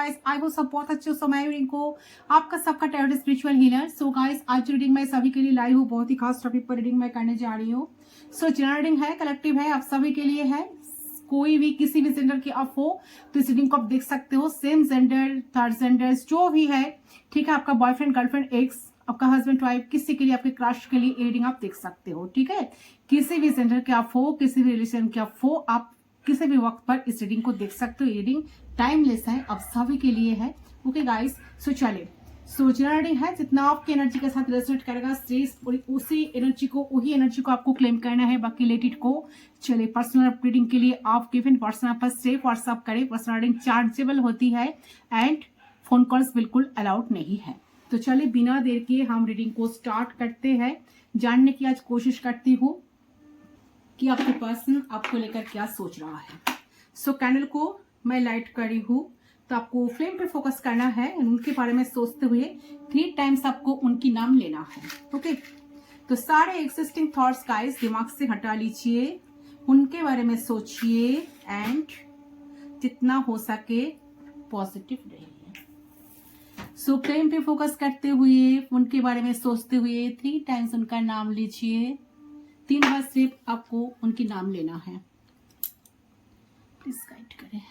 Guys, आई वो सब बहुत अच्छे हो। मैं रीडिंग को आपका सबका tarot spiritual healer. So guys, आज रीडिंग मैं सभी के लिए लाई हूँ। बहुत ही खास टॉपिक पर रीडिंग मैं करने जा रही हूँ। सो जनरल रीडिंग है, कलेक्टिव है, आप सभी के लिए है। कोई भी किसी भी जेंडर की आप हो तो इस रीडिंग को आप देख सकते हो। सेम जेंडर, थर्ड जेंडर, जो भी है, ठीक है। आपका बॉयफ्रेंड, गर्लफ्रेंड, एक्स, आपका हस्बैंड, वाइफ, किसी के लिए, आपके क्रश के लिए रीडिंग आप देख सकते हो, ठीक है। किसी भी जेंडर के आप हो, किसी भी रिलेशन के आप हो, आप किसी भी वक्त पर इस रीडिंग को देख सकते हो। रीडिंग टाइमलेस है, अब सभी के लिए है। ओके गाइस, सो चले। सो जनरल रीडिंग है, जितना आपकी एनर्जी के साथ रेजोनेट करेगा, उसी एनर्जी को, वही एनर्जी को आपको क्लेम करना है, बाकी लेट इट को। चलिए, पर्सनल रीडिंग के लिए आप गिवन पर्सनल पर सेफ व्हाट्सअप करें। पर्सनल रीडिंग चार्जेबल होती है एंड फोन कॉल्स बिल्कुल अलाउड नहीं है। तो चलिए, बिना देर के हम रीडिंग को स्टार्ट करते हैं। जानने की आज कोशिश करती हूँ कि आपके पर्सन आपको लेकर क्या सोच रहा है। सो कैंडल को मैं लाइट करी हूँ, तो आपको फ्लेम पे फोकस करना है। उनके बारे में सोचते हुए 3 टाइम्स आपको उनकी नाम लेना है। ओके, तो सारे एक्सिस्टिंग थॉट्स गाइस दिमाग से हटा लीजिए, उनके बारे में सोचिए एंड जितना हो सके पॉजिटिव रहिए। सो फ्लेम पे फोकस करते हुए, उनके बारे में सोचते हुए 3 टाइम्स उनका नाम लीजिए। 3 बार सिर्फ आपको उनकी नाम लेना है। प्लीज गाइड करें,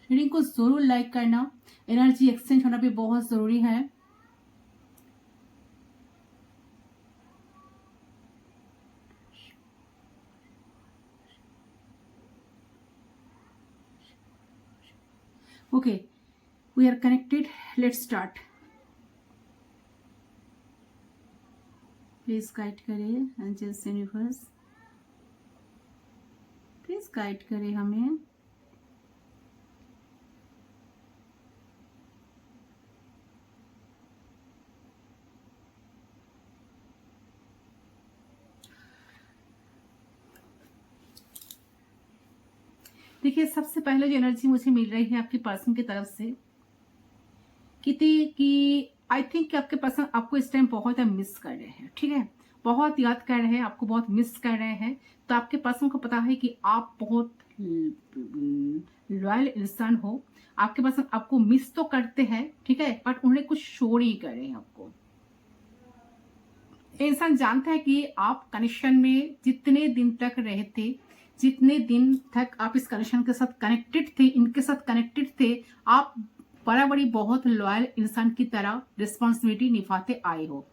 रीडिंग को जरूर लाइक करना। एनर्जी एक्सचेंज होना भी बहुत जरूरी है। Okay, we are connected, let's start. Please guide करें एंजल्स, यूनिवर्स, प्लीज गाइड करें हमें। देखिए, सबसे पहले जो एनर्जी मुझे मिल रही है आपके पर्सन की तरफ से कि आई थिंक कि आपके पर्सन आपको इस टाइम बहुत मिस कर रहे हैं, ठीक है। बहुत याद कर रहे हैं, आपको बहुत मिस कर रहे हैं। तो आपके पर्सन को पता है कि आप बहुत लॉयल इंसान हो। आपके पर्सन आपको मिस तो करते हैं, ठीक है, बट उन्हें कुछ शो नहीं कर रहे हैं आपको। इंसान जानता है कि आप कनेक्शन में जितने दिन तक रहे थे, जितने दिन तक आप इस कनेक्शन के साथ कनेक्टेड थे, इनके साथ कनेक्टेड थे, आप बराबरी बहुत लॉयल इंसान की तरह रिस्पॉन्सिबिलिटी निभाते आए हो।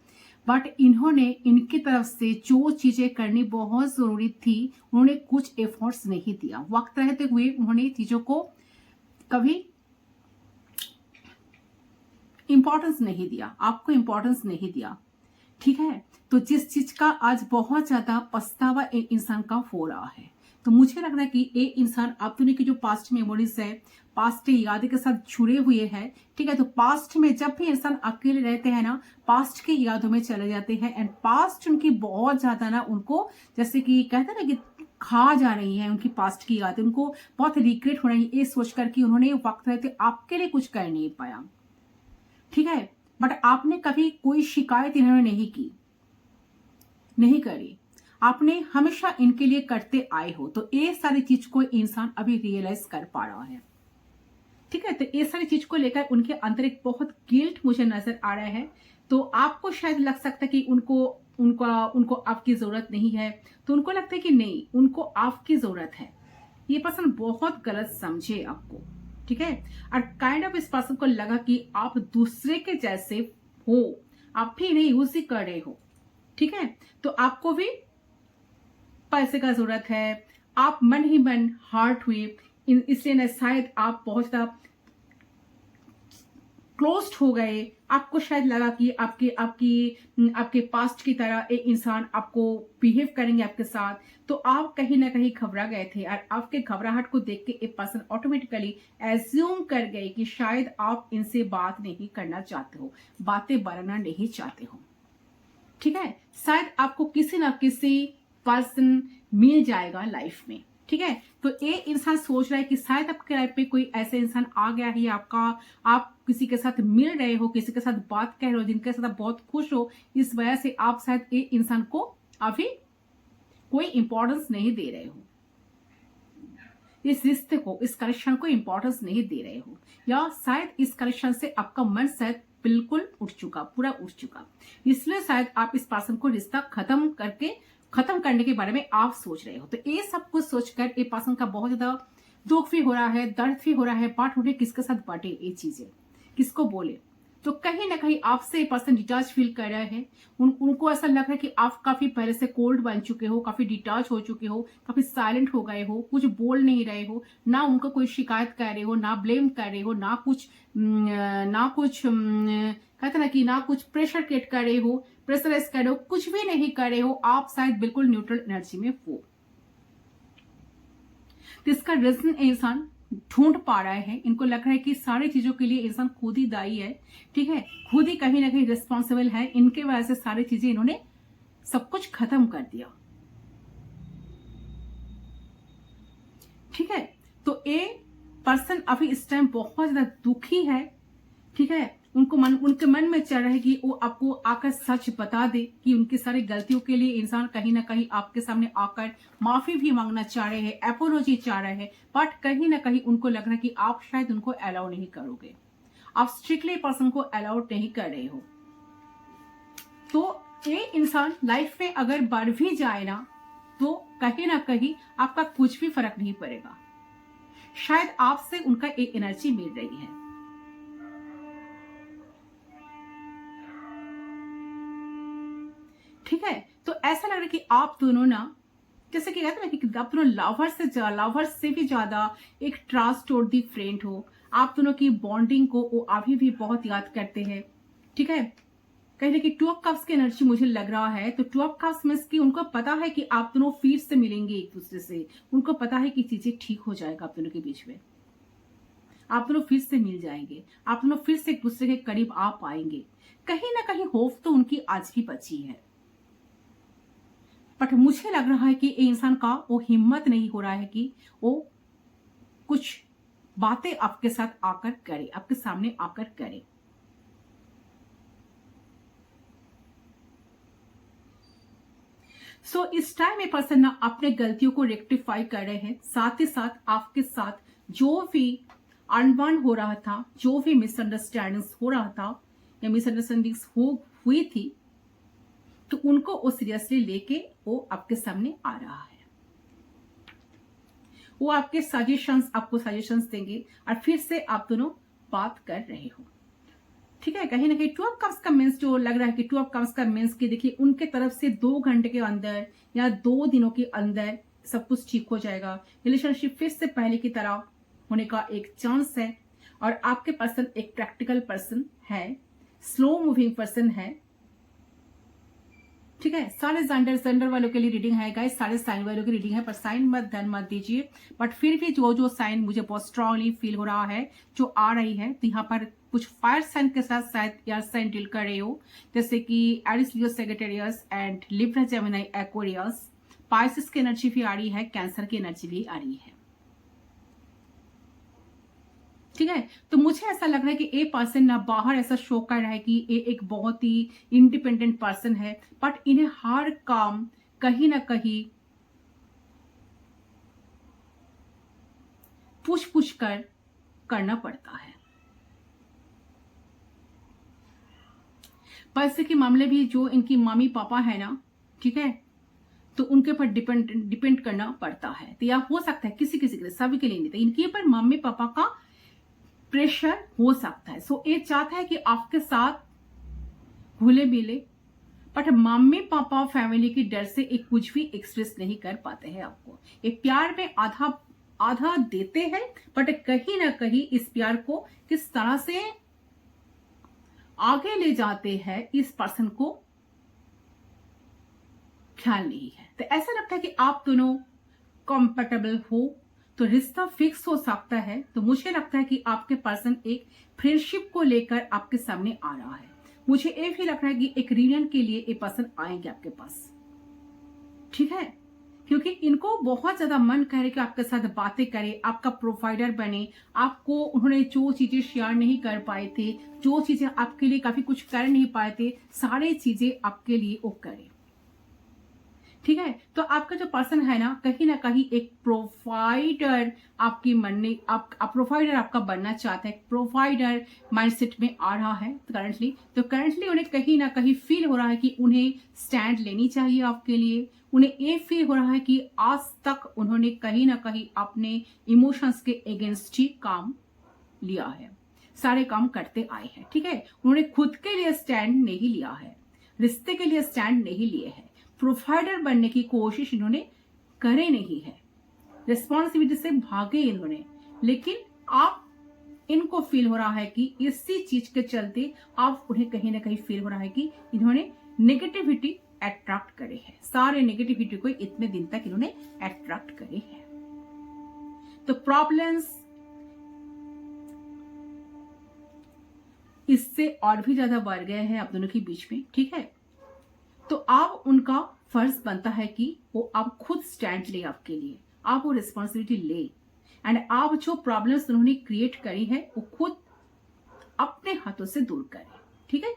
बट इन्होंने इनकी तरफ से जो चीजें करनी बहुत जरूरी थी, उन्होंने कुछ एफर्ट्स नहीं दिया। वक्त रहते हुए उन्होंने चीजों को कभी इंपॉर्टेंस नहीं दिया, आपको इंपॉर्टेंस नहीं दिया, ठीक है। तो जिस चीज का आज बहुत ज्यादा पछतावा एक इंसान का हो रहा है, तो मुझे लग रहा है कि एक इंसान आप दोनों की जो पास्ट मेमोरीज है, पास्ट की यादें के साथ जुड़े हुए हैं, ठीक है। तो पास्ट में जब भी इंसान अकेले रहते हैं ना, पास्ट की यादों में चले जाते हैं एंड पास्ट उनकी बहुत ज्यादा ना, उनको जैसे कि कहते हैं ना कि खा जा रही है उनकी पास्ट की यादें, उनको बहुत रिग्रेट हो रही है ये सोचकर कि उन्होंने वक्त रहते आपके लिए कुछ कर नहीं पाया, ठीक है। बट आपने कभी कोई शिकायत इन्होंने नहीं करी, आपने हमेशा इनके लिए करते आए हो। तो ये सारी चीज को इंसान अभी रियलाइज कर पा रहा है, ठीक है। तो ये सारी चीज को लेकर उनके अंदर एक बहुत गिल्ट मुझे नजर आ रहा है। तो आपको शायद लग सकता है कि उनको आपकी जरूरत नहीं है, तो उनको लगता है कि नहीं, उनको आपकी जरूरत है। ये पर्सन बहुत गलत समझे आपको, ठीक है। और काइंड ऑफ इस पर्सन को लगा कि आप दूसरे के जैसे हो, आप भी इन्हें यूज ही कर रहे हो, ठीक है। तो आपको भी पैसे का जरूरत है, आप मन ही मन हार्ट हुए, इसलिए न शायद आप बहुत ज्यादा क्लोज्ड हो गए। आपको शायद लगा कि आपके पास्ट की तरह एक इंसान आपको बिहेव करेंगे आपके साथ, तो आप कहीं ना कहीं घबरा गए थे। और आपके घबराहट को देख के एक पर्सन ऑटोमेटिकली एज्यूम कर गए कि शायद आप इनसे बात नहीं करना चाहते हो, बातें बढ़ाना नहीं चाहते हो, ठीक है। शायद आपको किसी ना किसी पर्सन मिल जाएगा लाइफ में, ठीक है। तो ये इंसान सोच रहा है कि शायद आपके लाइफ में कोई ऐसा इंसान आ गया है, आप किसी के साथ मिल रहे हो, किसी के साथ बात कर रहे हो, जिनके साथ आप बहुत खुश हो, इस वजह से आप शायद ये इंसान को अभी कोई इंपॉर्टेंस नहीं दे रहे हो। इस रिश्ते को, इस कनेक्शन को इंपॉर्टेंस नहीं दे रहे हो, या शायद इस कनेक्शन से आपका मन शायद बिल्कुल उठ चुका, पूरा उठ चुका, इसलिए शायद आप इस पर्सन को रिश्ता खत्म करने के बारे में आप सोच रहे हो। तो ये सब कुछ सोचकर ये पर्सन का बहुत ज्यादा दुख भी हो रहा है, दर्द भी हो रहा है, बट उन्हें किसके साथ बांटे ये चीजें, किसको बोले। तो कहीं ना कहीं आपसे ये पर्सन डिटैच फील कर रहे हैं। उनको ऐसा लग रहा है कि आप काफी पहले से कोल्ड बन चुके हो, काफी डिटैच हो चुके हो, काफी साइलेंट हो गए हो, कुछ बोल नहीं रहे हो, ना उनको कोई शिकायत कर रहे हो, ना ब्लेम कर रहे हो, ना कुछ कहते ना कि ना कुछ प्रेशर क्रिएट कर रहे हो, प्रेशराइज कर रहे हो, कुछ भी नहीं कर रहे हो, आप शायद बिल्कुल न्यूट्रल एनर्जी में हो। तो इसका रीजन इंसान ढूंढ पा रहे हैं। इनको लग रहा है कि सारी चीजों के लिए इंसान खुद ही दायी है, ठीक है, खुद ही कहीं ना कहीं रिस्पॉन्सिबल है, इनके वजह से सारी चीजें इन्होंने सब कुछ खत्म कर दिया, ठीक है। तो ये पर्सन अभी इस टाइम बहुत ज्यादा दुखी है, ठीक है। उनके मन में चल रहा है कि वो आपको आकर सच बता दे कि उनकी सारी गलतियों के लिए इंसान कहीं ना कहीं आपके सामने आकर माफी भी मांगना चाह रहे हैं, एपोलॉजी चाह रहे हैं, बट कहीं ना कहीं उनको लग रहा है कि आप शायद उनको अलाउ नहीं करोगे, आप स्ट्रिक्टली पर्सन को अलाउड नहीं कर रहे हो। तो ये इंसान लाइफ में अगर बढ़ भी जाए ना, तो कहीं ना कहीं आपका कुछ भी फर्क नहीं पड़ेगा, शायद आपसे उनका एक एनर्जी मिल रही है। ठीक है, तो ऐसा लग रहा है कि आप दोनों ना, जैसे कि कहते हैं ना कि आप दोनों लवर्स से भी ज्यादा एक ट्रस्टवर्दी फ्रेंड हो। आप दोनों की बॉन्डिंग को वो अभी भी बहुत याद करते हैं, ठीक है। कहीं ना कि 2 ऑफ कप्स की एनर्जी मुझे लग रहा है। तो 2 ऑफ कप्स मींस कि उनको पता है कि आप दोनों फिर से मिलेंगे एक दूसरे से, उनको पता है कि चीजें ठीक हो जाएगा आप दोनों के बीच में, आप दोनों फिर से मिल जाएंगे, आप दोनों फिर से एक दूसरे के करीब आ पाएंगे। कहीं ना कहीं होप तो उनकी आज भी बची है, बट मुझे लग रहा है कि इंसान का वो हिम्मत नहीं हो रहा है कि वो कुछ बातें आपके साथ आकर करे, आपके सामने आकर करे। सो इस टाइम ये पर्सन ना अपने गलतियों को रेक्टिफाई कर रहे हैं, साथ ही साथ आपके साथ जो भी अनबन हो रहा था, जो भी मिसअंडरस्टैंडिंग्स हो रहा था या मिसअंडरस्टैंडिंग्स हुई थी, तो उनको वो सीरियसली लेके वो आपके सामने आ रहा है। वो आपको सजेशंस देंगे और फिर से आप दोनों बात कर रहे हो, ठीक है। कहीं ना कहीं 2 ऑफ कप्स का मींस जो लग रहा है कि 2 ऑफ कप्स का मींस कि देखिए उनके तरफ से 2 घंटे के अंदर या 2 दिनों के अंदर सब कुछ ठीक हो जाएगा, रिलेशनशिप फिर से पहले की तरह होने का एक चांस है। और आपके पर्सन एक प्रैक्टिकल पर्सन है, स्लो मूविंग पर्सन है, ठीक है। सारे जेंडर वालों के लिए रीडिंग है गाइस, सारे साइन वालों की रीडिंग है, पर साइन मत धन मत दीजिए। बट फिर भी जो साइन मुझे बहुत स्ट्रांगली फील हो रहा है जो आ रही है, तो यहाँ पर कुछ फायर साइन के साथ शायद यार साइन डील कर रहे हो, जैसे कि Aries, Leo, Sagittarius and Libra, Gemini, Aquarius. Pisces की एनर्जी भी आ रही है, कैंसर की एनर्जी भी आ रही है, ठीक है। तो मुझे ऐसा लग रहा है कि ए पर्सन ना बाहर ऐसा शो कर रहा है कि ये एक बहुत ही इंडिपेंडेंट पर्सन है, बट इन्हें हर काम कहीं ना कहीं पूछ कर करना पड़ता है। पैसे के मामले भी जो इनकी मम्मी पापा है ना, ठीक है, तो उनके ऊपर डिपेंड करना पड़ता है। तो यह हो सकता है किसी के लिए, सभी के लिए नहीं, तो इनके ऊपर मम्मी पापा का प्रेशर हो सकता है। सो ये चाहता है कि आपके साथ घुले मिले, बट मम्मी पापा फैमिली की डर से एक कुछ भी एक्सप्रेस नहीं कर पाते हैं आपको। एक प्यार में आधा देते हैं, बट कहीं ना कहीं इस प्यार को किस तरह से आगे ले जाते हैं इस पर्सन को ख्याल नहीं है। तो ऐसा लगता है कि आप दोनों कंफर्टेबल हो तो रिश्ता फिक्स हो सकता है। तो मुझे लगता है कि आपके पर्सन एक फ्रेंडशिप को लेकर आपके सामने आ रहा है। मुझे ये भी लग रहा है कि एक रियूनियन के लिए ये पर्सन आएंगे आपके पास, ठीक है, क्योंकि इनको बहुत ज्यादा मन कर रहे कि आपके साथ बातें करे, आपका प्रोवाइडर बने, आपको उन्होंने जो चीजें शेयर नहीं कर पाए थे, जो चीजें आपके लिए काफी कुछ कर नहीं पाए थे, सारी चीजें आपके लिए वो करे, ठीक है। तो आपका जो पर्सन है ना कहीं एक प्रोवाइडर आपकी मन में आप प्रोवाइडर आपका बनना चाहता है, प्रोवाइडर माइंडसेट में आ रहा है करंटली उन्हें कहीं ना कहीं फील हो रहा है कि उन्हें स्टैंड लेनी चाहिए आपके लिए। उन्हें ये फील हो रहा है कि आज तक उन्होंने कहीं ना कहीं अपने इमोशंस के अगेंस्ट ही काम लिया है, सारे काम करते आए हैं। ठीक है, उन्होंने खुद के लिए स्टैंड नहीं लिया है, रिश्ते के लिए स्टैंड नहीं लिए है, प्रोवाइडर बनने की कोशिश इन्होंने करे नहीं है, रिस्पॉन्सिबिलिटी से भागे इन्होंने। लेकिन आप इनको फील हो रहा है कि इसी चीज के चलते आप उन्हें कहीं ना कहीं फील हो रहा है कि इन्होंने नेगेटिविटी अट्रैक्ट करे है, सारे नेगेटिविटी को इतने दिन तक इन्होंने अट्रैक्ट करे है। तो प्रॉब्लम्स इससे और भी ज्यादा बढ़ गए हैं आप दोनों के बीच में। ठीक है, तो आप उनका फर्ज बनता है कि वो आप खुद स्टैंड ले आपके लिए, आप वो रिस्पॉन्सिबिलिटी ले एंड आप जो प्रॉब्लम्स उन्होंने क्रिएट करी है वो खुद अपने हाथों से दूर करें। ठीक है,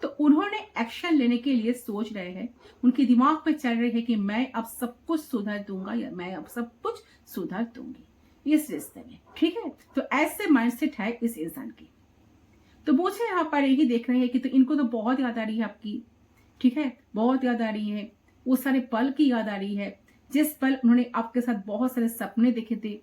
तो उन्होंने एक्शन लेने के लिए सोच रहे हैं, उनके दिमाग पे चल रहे हैं कि मैं अब सब कुछ सुधार दूंगा या मैं अब सब कुछ सुधार दूंगी इस रिश्ते में। ठीक है, तो ऐसे माइंडसेट है इस इंसान की। तो मुझे यहाँ पर यही देख रहे हैं कि तो इनको तो बहुत याद आ रही है आपकी। ठीक है, बहुत याद आ रही है, वो सारे पल की याद आ रही है जिस पल उन्होंने आपके साथ बहुत सारे सपने देखे थे,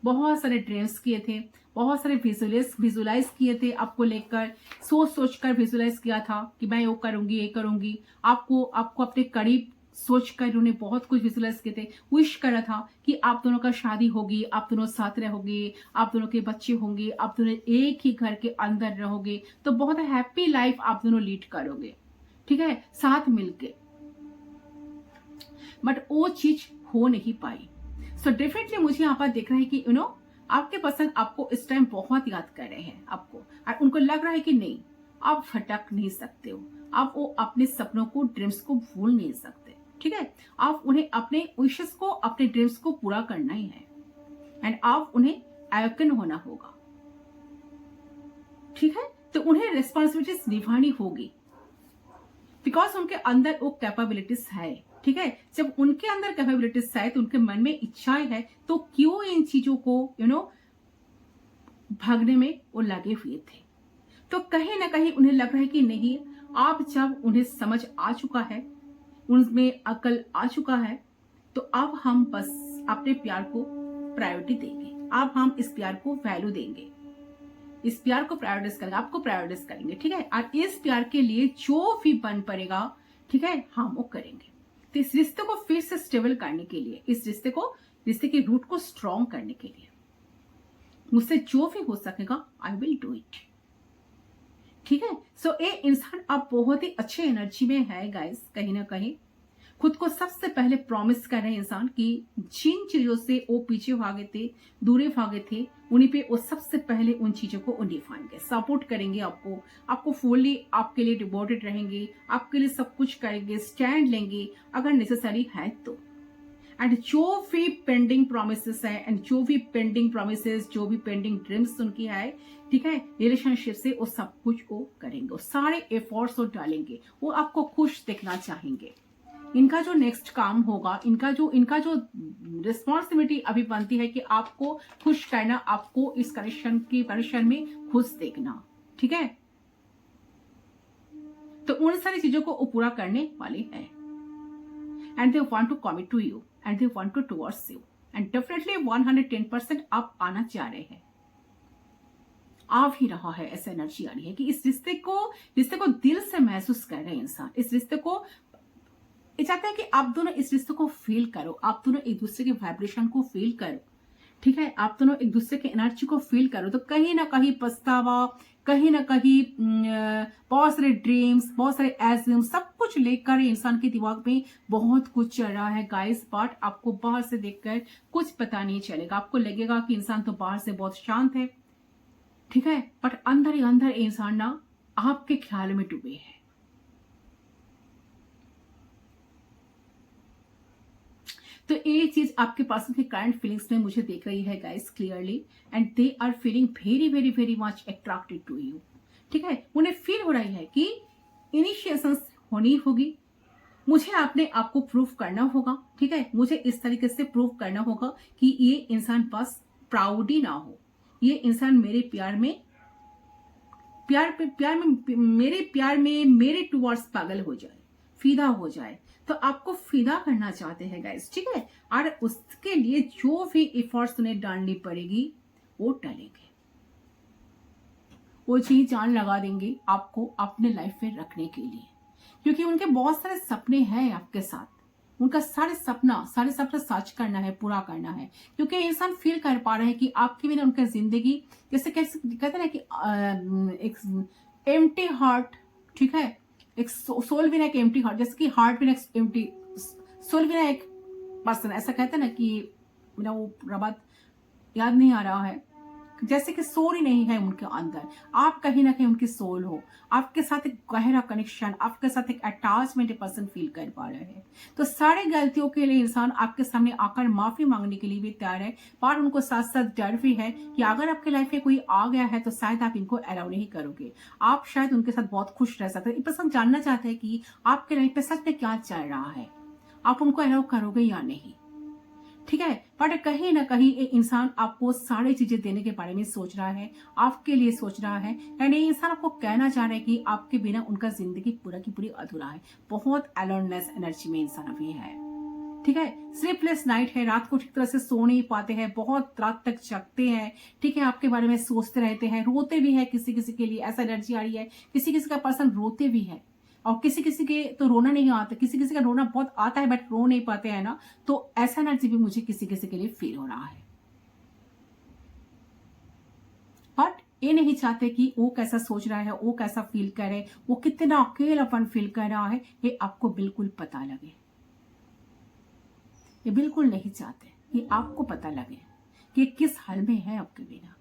बहुत सारे ड्रीम्स किए थे, बहुत सारे विजुलाइज किए थे, आपको लेकर सोच कर विजुलाइज किया था कि मैं वो करूंगी ये करूंगी। आपको अपने करीब सोचकर उन्होंने बहुत कुछ विजुलाइज किए थे, विश करा था कि आप दोनों का शादी होगी, आप दोनों साथ रहोगे, आप दोनों के बच्चे होंगे, आप दोनों एक ही घर के अंदर रहोगे, तो बहुत हैप्पी लाइफ आप दोनों लीड करोगे। ठीक है, साथ मिलके। बट वो चीज हो नहीं पाई। सो डेफिनेटली मुझे यहाँ पर देख रहा है कि आपके पर्सन आपको इस टाइम बहुत याद कर रहे हैं आपको, और उनको लग रहा है कि नहीं आप भटक नहीं सकते हो, आप वो अपने सपनों को ड्रीम्स को भूल नहीं सकते। ठीक है, आप उन्हें अपने विशेस को अपने ड्रीम्स को पूरा करना ही है एंड आप उन्हें अवेकन होना होगा। ठीक है, तो उन्हें रिस्पॉन्सिबिलिटीज निभानी होगी बिकॉज उनके अंदर वो कैपेबिलिटीज है। ठीक है, जब उनके अंदर कैपेबिलिटीज है तो उनके मन में इच्छाएं है, तो क्यों इन चीजों को भागने में वो लगे हुए थे। तो कहीं ना कहीं उन्हें लग रहा है कि नहीं, आप जब उन्हें समझ आ चुका है, उनमें अकल आ चुका है, तो अब हम बस अपने प्यार को प्रायोरिटी देंगे, अब हम इस प्यार को वैल्यू देंगे, इस प्यार को प्रायोरिटाइज करेंगे, आपको प्रायोरिटाइज करेंगे। ठीक है, और इस प्यार के लिए जो भी बन पड़ेगा, ठीक है, हम वो करेंगे। तो इस रिश्ते को फिर से स्टेबल करने के लिए, इस रिश्ते के रूट को स्ट्रॉन्ग करने के लिए मुझसे जो भी हो सकेगा आई विल डू इट। ठीक है, सो ये इंसान अब बहुत ही अच्छे एनर्जी में है गाइस। कहीं ना कहीं खुद को सबसे पहले प्रॉमिस कर रहे इंसान कि जिन चीजों से वो पीछे भागे थे, दूरे भागे थे, उन्हीं पे वो सबसे पहले उन चीजों को निभाएंगे, सपोर्ट करेंगे आपको फुल्ली आपके लिए डिवोटेड रहेंगे, आपके लिए सब कुछ करेंगे, स्टैंड लेंगे अगर नेसेसरी है तो। एंड जो भी पेंडिंग प्रोमिसेस है एंड जो भी पेंडिंग प्रोमिसेस, जो भी पेंडिंग ड्रीम्स उनकी है, ठीक है, रिलेशनशिप से वो सब कुछ वो करेंगे, वो सारे एफर्ट्स वो डालेंगे, वो आपको खुश देखना चाहेंगे। इनका जो नेक्स्ट काम होगा, इनका जो रिस्पॉन्सिबिलिटी अभी बनती है कि आपको खुश करना, आपको इस कनेक्शन में खुश देखना। ठीक है, तो उन सारी चीजों को वो पूरा करने वाले हैं and they want to commit to you and they want to towards you and definitely 110% आप आना चाह रहे हैं, आ भी रहा है। ऐसा एनर्जी आ रही है कि इस रिश्ते को दिल से महसूस कर रहे हैं इंसान, इस रिश्ते को चाहते हैं कि आप दोनों इस रिश्ते को फील करो, आप दोनों एक दूसरे के वाइब्रेशन को फील करो। ठीक है, आप दोनों एक दूसरे के एनर्जी को फील करो। तो कहीं ना कहीं पछतावा, कहीं ना कहीं बहुत सारे ड्रीम्स, बहुत सारे एज्यूम, सब कुछ लेकर इंसान के दिमाग में बहुत कुछ चल रहा है गाइस। बट आपको बाहर से देखकर कुछ पता नहीं चलेगा, आपको लगेगा कि इंसान तो बाहर से बहुत शांत है, ठीक है, बट अंदर ही अंदर इंसान ना आपके ख्याल में डूबे है। तो ये चीज आपके पर्सन के करंट फीलिंग्स में मुझे देख रही है guys clearly and they are feeling very very very much attracted to you. ठीक है, उन्हें फील हो रही है कि इनिशिएशन होनी होगी, मुझे अपने आप को प्रूव करना होगा, ठीक है, मुझे इस तरीके से प्रूव करना होगा कि ये इंसान बस प्राउड ही ना हो, ये इंसान मेरे प्यार में मेरे टुवर्ड्स पागल हो जाए, फिदा हो जाए। तो आपको फिदा करना चाहते हैं गाइस, ठीक है, और उसके लिए जो भी एफर्ट्स उन्हें डालनी पड़ेगी वो डालेंगे, वो चीज जान लगा देंगे आपको अपने लाइफ में रखने के लिए, क्योंकि उनके बहुत सारे सपने हैं आपके साथ, उनका सारे सपना सच करना है, पूरा करना है, क्योंकि इंसान फील कर पा रहे हैं कि आपके बिना उनका जिंदगी जैसे कैसे कहते हैं ना कि एक एम्प्टी हार्ट, ठीक है, एक सोल बिना एक एम्प्टी हार्ट, जैसे कि हार्ट बिना एक एम्प्टी सोल बिना एक पर्सन, ऐसा कहते हैं ना कि मेरा वो बात याद नहीं आ रहा है, जैसे कि सोल ही नहीं है उनके अंदर, आप कहीं ना कहीं उनकी सोल हो, आपके साथ एक गहरा कनेक्शन, आपके साथ एक अटैचमेंट पर्सन फील कर पा रहे हैं। तो सारे गलतियों के लिए इंसान आपके सामने आकर माफी मांगने के लिए भी तैयार है, पर उनको साथ साथ डर भी है कि अगर आपके लाइफ में कोई आ गया है तो शायद आप इनको अलाउ नहीं करोगे, आप शायद उनके साथ बहुत खुश रह सकते हैं। पर्सन जानना चाहते हैं कि आपके लाइफ में सच में क्या चल रहा है, आप उनको अलाउ करोगे या नहीं, ठीक है। पर कहीं ना कहीं एक इंसान आपको सारी चीजें देने के बारे में सोच रहा है, आपके लिए सोच रहा है, यानी इंसान आपको कहना चाह रहा है कि आपके बिना उनका जिंदगी पूरा की पूरी अधूरा है। बहुत अलोननेस एनर्जी में इंसान अभी है, ठीक है, स्लीपलेस नाइट है, रात को ठीक तरह से सो नहीं पाते हैं, बहुत रात तक जगते हैं, ठीक है, आपके बारे में सोचते रहते हैं, रोते भी है, किसी किसी के लिए ऐसा एनर्जी आ रही है, किसी किसी का पर्सन रोते भी है, और किसी किसी के तो रोना नहीं आता, किसी किसी का रोना बहुत आता है बट रो नहीं पाते हैं ना, तो ऐसा एनर्जी भी मुझे किसी किसी के लिए फील हो रहा है। बट ये नहीं चाहते कि वो कैसा सोच रहा है, वो कैसा फील करे, वो कितना अकेलापन फील कर रहा है, ये आपको बिल्कुल पता लगे, ये बिल्कुल नहीं चाहते कि आपको पता लगे कि किस हाल में है आपके बिना।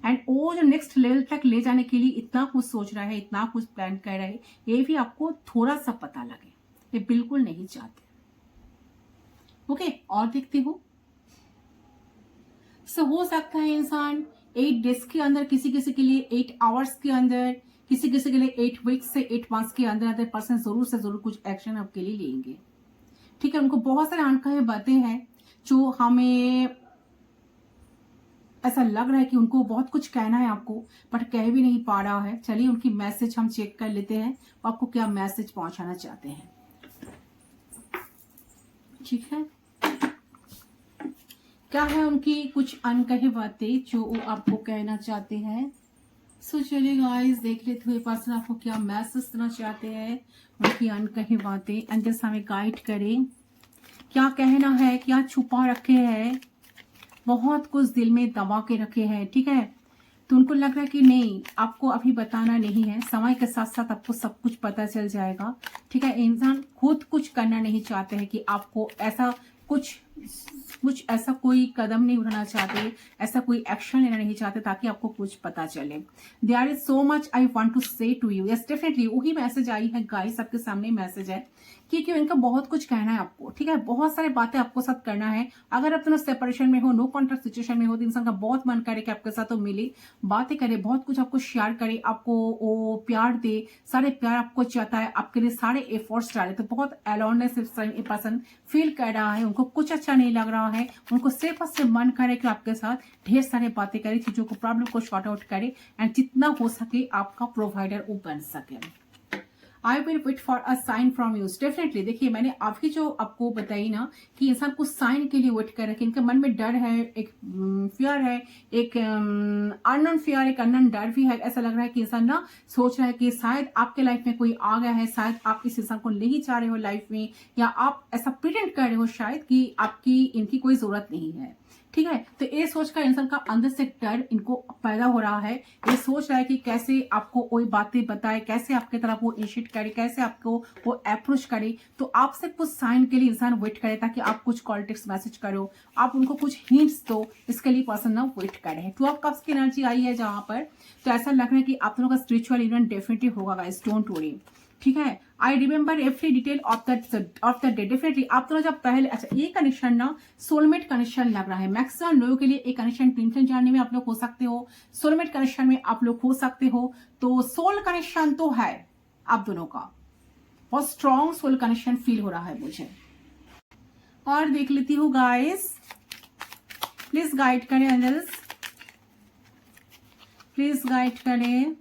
एंड वो जो नेक्स्ट लेवल तक ले जाने के लिए इतना कुछ सोच रहा है, इतना कुछ प्लान कर रहा है, ये भी आपको थोड़ा सा पता लगे, ये बिल्कुल नहीं चाहते। ओके, और देखते हो हो सकता है इंसान 8 डेज के अंदर, किसी किसी के लिए 8 आवर्स के अंदर, किसी किसी के लिए 8 वीक्स से 8 मंथ्स के अंदर अंदर पर्सन जरूर से जरूर कुछ एक्शन आपके लिए लेंगे, ठीक है। उनको बहुत सारे अनकहे बातें हैं जो हमें ऐसा लग रहा है कि उनको बहुत कुछ कहना है आपको, बट कह भी नहीं पा रहा है। चलिए उनकी मैसेज हम चेक कर लेते हैं, आपको क्या मैसेज पहुंचाना चाहते हैं, ठीक है। क्या है उनकी कुछ अनकही बातें जो वो आपको कहना चाहते हैं। सो चलिए गाइस देख लेते हुए पर्सन आपको क्या मैसेज देना चाहते हैं, उनकी अनकही बातें, एंजल्स हमें गाइड करें, क्या कहना है, क्या छुपा रखे हैं, बहुत कुछ दिल में दबा के रखे हैं, ठीक है। तो उनको लग रहा है कि नहीं, आपको अभी बताना नहीं है, समय के साथ साथ आपको सब कुछ पता चल जाएगा, ठीक है। इंसान खुद कुछ करना नहीं चाहते हैं कि आपको ऐसा कुछ ऐसा कोई कदम नहीं उठाना चाहते, ऐसा कोई एक्शन लेना नहीं चाहते ताकि आपको कुछ पता चले। There is so much I want to say to you, yes definitely वही मैसेज आई है गाइस, सबके सामने मैसेज है क्योंकि इनका बहुत कुछ कहना है आपको, ठीक है, बहुत सारी बातें आपको साथ करना है। अगर आप दोनों सेपरेशन में हो, नो कॉन्ट्रैक्ट सिचुएशन में हो, तो इंसान का बहुत मन करे कि आपके साथ तो मिले, बातें करे, बहुत कुछ आपको शेयर करे, आपको वो प्यार दे, सारे प्यार आपको चाहता है, आपके लिए सारे एफर्ट्स डाले। तो बहुत अलोननेस पर्सन फील कर रहा है, उनको कुछ अच्छा नहीं लग रहा है, उनको सिर्फ और सिर्फ मन करे कि आपके साथ ढेर सारे बातें करे, चीजों को, प्रॉब्लम को शॉर्ट आउट करे, एंड जितना हो सके आपका प्रोवाइडर वो बन सके। I will wait for a sign from you, definitely. देखिए मैंने अभी जो आपको बताई ना कि इंसान कुछ साइन के लिए वेट कर रहे हैं, इनके मन में डर है, एक फियर है, एक अननोन फियर, एक अननोन डर भी है। ऐसा लग रहा है कि इंसान ना सोच रहा है कि शायद आपके लाइफ में कोई आ गया है, शायद आप इस इंसान को नहीं चाह रहे हो लाइफ में, या आप ऐसा प्रिटेंड कर रहे हो शायद कि आपकी इनकी कोई जरूरत नहीं है, ठीक है। तो ये सोचकर इंसान का अंदर से डर इनको पैदा हो रहा है, ये सोच रहा है कि कैसे आपको कोई बातें बताए, कैसे आपके तरफ वो इनिशिएट करे, कैसे आपको वो अप्रोच करे। तो आपसे कुछ साइन के लिए इंसान वेट करे ताकि आप कुछ कॉल टेक्स्ट मैसेज करो, आप उनको कुछ हिंट्स दो, इसके लिए पर्सन ना वेट कर रहे हैं। 12 कप्स की एनर्जी आई है जहां पर, तो ऐसा लग रहा है कि आप दोनों का स्पिरिचुअल यूनियन डेफिनेटली होगा गाइस, डोंट वरी, ठीक है। I remember every detail of the day, definitely आप दोनों जब पहले, अच्छा ये कनेक्शन ना सोलमेट कनेक्शन लग रहा है। मैक्सिमम लोगों के लिए एक कनेक्शन ट्विन जर्नी में आप लोग हो सकते हो, सोलमेट कनेक्शन में आप लोग हो सकते हो, तो सोल कनेक्शन तो है आप दोनों का, बहुत स्ट्रॉन्ग सोल कनेक्शन फील हो रहा है मुझे। और देख लेती हूँ गाइस, प्लीज गाइड करें एंजल्स, प्लीज गाइड करें।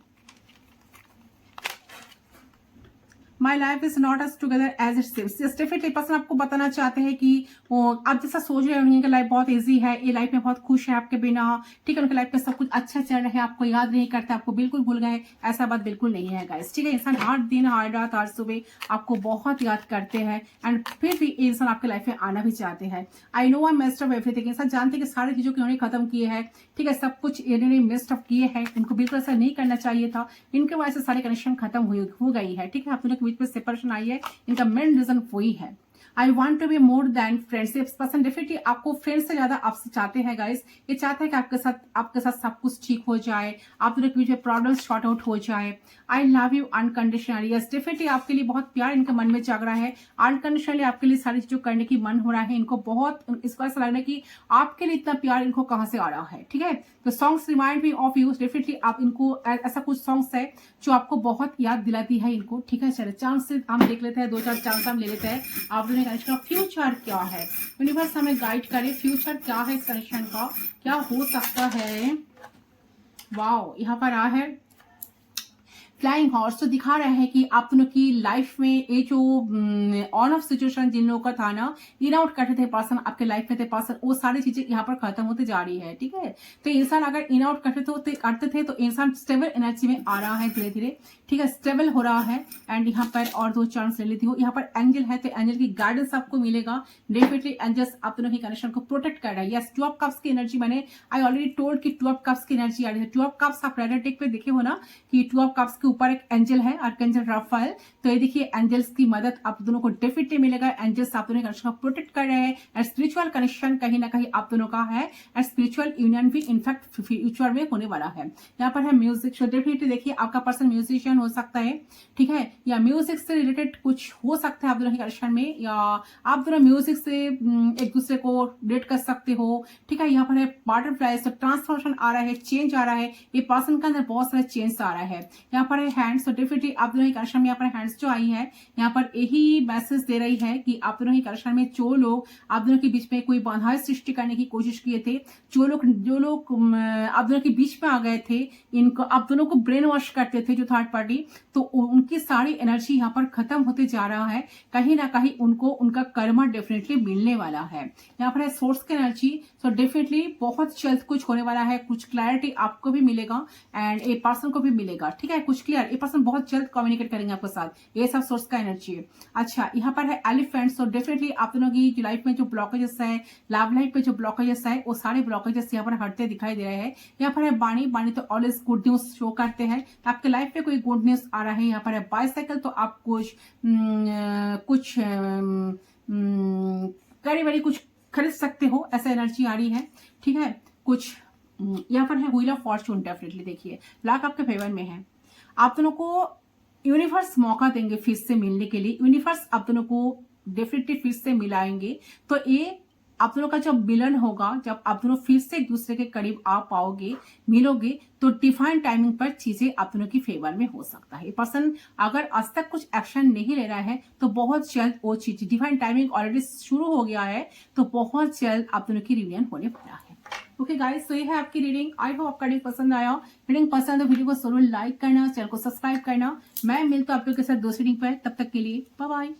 My life is not as together as it seems. Definitely person आपको बताना चाहते हैं कि आप जैसा सोच रहे होंगे कि लाइफ बहुत इजी है, ये लाइफ में बहुत खुश है आपके बिना, ठीक है, उनके लाइफ में सब कुछ अच्छा चल रहा है, आपको याद नहीं करते, आपको बिल्कुल भूल गए, ऐसा बात बिल्कुल नहीं है गाइस, ठीक है। इंसान हर दिन हर रात हर सुबह आपको बहुत याद करते हैं एंड फिर भी इंसान आपके लाइफ में आना भी चाहते हैं। I know I messed up everything. इंसान जानते हैं कि सारी चीजों को इन्होंने खत्म किए हैं, ठीक है, सब कुछ इन्होंने मिस्ड अप किए हैं, इनको बिल्कुल ऐसा नहीं करना चाहिए था, इनके वजह से सारे कनेक्शन खत्म हो गई है, ठीक है। आप दोनों के बीच में सेपरेशन आई है, इनका मेन रीजन वही है। I want to be more than friends. Person definitely आपको फ्रेंड से ज्यादा आपसे चाहते हैं गाइस। ये चाहते हैं कि आपके साथ सब कुछ ठीक हो जाए, आप दोनों के बीच में प्रॉब्लम्स शॉर्ट आउट हो जाए। I love you unconditionally. Yes, definitely आपके लिए बहुत प्यार इनके मन में जाग रहा है, अनकंडीशनली आपके लिए सारी चीजों करने की मन हो रहा है इनको बहुत। इसको ऐसा लग रहा है कि आपके लिए इतना प्यार इनको कहाँ से आ रहा है, ठीक है। तो songs remind me of you. Definitely आप इनको ऐसा कुछ सॉन्ग्स है जो आपको बहुत याद दिलाती है इनको, ठीक है। चलो चांस से हम देख लेते हैं, 2-4 चांस हम ले लेते हैं। आप दोनों कनेक्शन का फ्यूचर क्या है, यूनिवर्स हमें गाइड करे, फ्यूचर क्या है इस कनेक्शन का, क्या हो सकता है। वाओ, यहाँ पर आ है फ्लाइंग हॉर्स। तो दिखा रहा है कि आप दोनों की लाइफ में ये जो ऑन ऑफ सिचुएशन जिन लोगों का था ना, इन आउट करते थे पर्सन आपके लाइफ में थे पर्सन, वो सारी चीजें यहाँ पर खत्म होते जा रही है, ठीक है। तो इंसान अगर इन आउट करते थे तो इंसान स्टेबल एनर्जी में आ रहा है धीरे धीरे, ठीक है, स्टेबल हो रहा है। एंड यहाँ पर और 2 चांस ले लेती हूँ। यहाँ पर एंजल है तो एंजल की गाइडेंस आपको मिलेगा। डेफिनेटली एंजल्स आप दोनों की कनेक्शन को प्रोटेक्ट कर रहा है। यस, 2 ऑफ कप्स की एनर्जी, मैंने आई ऑलरेडी टोल्ड कि 2 ऑफ कप्स की एनर्जी आ रही है। 2 ऑफ कप्स आप रेडर टेक पे देखे हो ना कि 2 ऑफ कप्स के ऊपर एक एंजल है, आर्कएंजल राफेल। तो ये देखिए एंजल्स की मदद आप दोनों को डेफिनेटली मिलेगा। एंजल्स आप दोनों कनेक्शन को प्रोटेक्ट कर रहे हैं एंड स्पिरिचुअल कनेक्शन कहीं ना कहीं आप दोनों का है एंड स्पिरिचुअल यूनियन भी इनफैक्ट फ्यूचर में होने वाला है। यहाँ पर है म्यूजिक। सो डेफिनेटली देखिए आपका पर्सन म्यूजिशियन हो सकता है, ठीक है, या म्यूजिक से रिलेटेड कुछ हो सकता है आप दोनों की कनेक्शन में, या आप दोनों म्यूजिक से एक दूसरे को रिलेट कर सकते हो, ठीक है। यहाँ पर है बटरफ्लाई। तो ट्रांसफॉर्मेशन आ रहा है, चेंज आ रहा है, ये पर्सन के अंदर बहुत सारा चेंज आ रहा है। यहाँ पर है हैंड्स। तो डेफिनेटली आप दोनों की कनेक्शन में यहाँ पर हैंड्स जो आई है, यहाँ पर यही मैसेज दे रही है कि आप दोनों की कनेक्शन में जो लोग आप दोनों के बीच में कोई बाधाएं सृष्टि करने की कोशिश किए थे, जो लोग आप दोनों के बीच में आ गए थे, इनको आप दोनों को ब्रेन वॉश करते थे जो थर्ड पार्टी, तो उनकी सारी एनर्जी यहाँ पर खत्म होते जा रहा है। कहीं ना कहीं उनको उनका कर्मा डेफिनेटली मिलने वाला है। यहाँ पर है सोर्स की एनर्जी। सो डेफिनेटली बहुत जल्द कुछ होने वाला है, कुछ क्लैरिटी आपको भी मिलेगा एंड ए पर्सन को भी मिलेगा, ठीक है, कुछ क्लियर। ए पर्सन बहुत जल्द कम्युनिकेट करेंगे आपके साथ, ये सब सोर्स का एनर्जी है। अच्छा, यहाँ पर है एलिफेंट। सो डेफिनेटली आप दोनों की लाइफ में जो ब्लॉकेजेस है, लव लाइफ पे जो ब्लॉकेजेस है, वो सारे ब्लॉकेजेस यहाँ पर हटते दिखाई दे रहे हैं। यहाँ पर है बाणी। बाणी तो ऑलवेज गुड न्यूज शो करते हैं, आपके लाइफ में कोई गुड न्यूज आ रहा है। यहाँ पर है बाइसाइकिल। तो आप कुछ बड़ी बड़ी कुछ खरीद सकते हो, ऐसा एनर्जी आ रही है, ठीक है। कुछ यहाँ पर है व्हील ऑफ फॉर्चून। डेफिनेटली देखिए लक आपके फेवर में है। आप दोनों को यूनिवर्स मौका देंगे फिर से मिलने के लिए। यूनिवर्स आप दोनों को डेफिनेटली फिर से मिलाएंगे। तो ये आप दोनों का जब मिलन होगा, जब आप दोनों फिर से एक दूसरे के करीब आ पाओगे, मिलोगे, तो डिफाइन टाइमिंग पर चीजें आप दोनों की फेवर में हो सकता है। पर्सन अगर आज तक कुछ एक्शन नहीं ले रहा है तो बहुत जल्द वो चीज, डिफाइन टाइमिंग ऑलरेडी शुरू हो गया है, तो बहुत जल्द आप दोनों की रियूनियन होने वाला है। ओके गाइस, तो ये है आपकी रीडिंग। आई होप आपका रीडिंग पसंद आया। रीडिंग पसंद है वीडियो को जरूर लाइक करना, चैनल को सब्सक्राइब करना। मैं मिलता हूं आप लोगों के साथ दूसरी रीडिंग पर, तब तक के लिए बाय बाय।